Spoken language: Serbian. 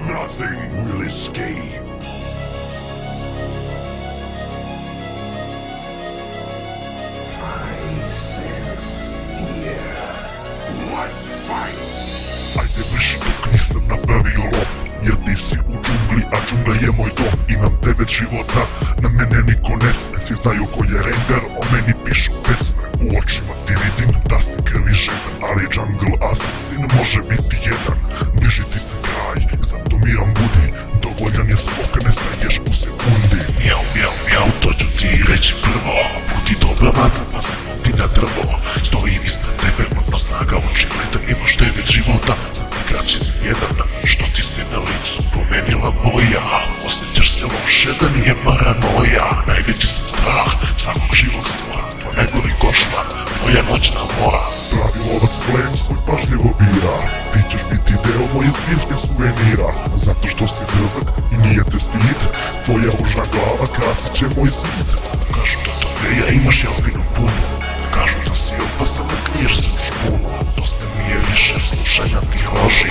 Nothing will escape. I sense fear. Let's fight! Ajde više dok nisam napravio lom, jer ti si u džungli, a džungla je moj dom. Imam 9 života, na mene niko ne sme. Svi znaju ko je Rengar, o meni pišu pesme. U očima ti vidim da si krvi žedan, ali jungle assassin može biti jedan. Bliži ti se kraj, zato miran budi, dovoljan je skok, ne staješ u sekundi. Mjau, mjau, mjau, to ću ti reći prvo. Budi dobra maca pa se futi na drvo. Stojim ispred tebe, ono snaga očigledan. Imaš 9 života, sad si kraći za jedan. Što ti se na licu promenila boja? Osjećaš se loše da nije paranoja. Najveći sam strah svakog živog stvara. To najgori košmar, tvoja noćna mora. Pravi lovac plen svoj pažljivo bira, ti ćeš biti deo moje zbirke suvenira. Zato što si drzak i nije te stid, tvoja ružna glava krasit će moj zid. Kažu da to veja imaš jazbinu punu. Kažu da si opasan da kniješ se u špunu. Dosta mi je više slušanja tih laži.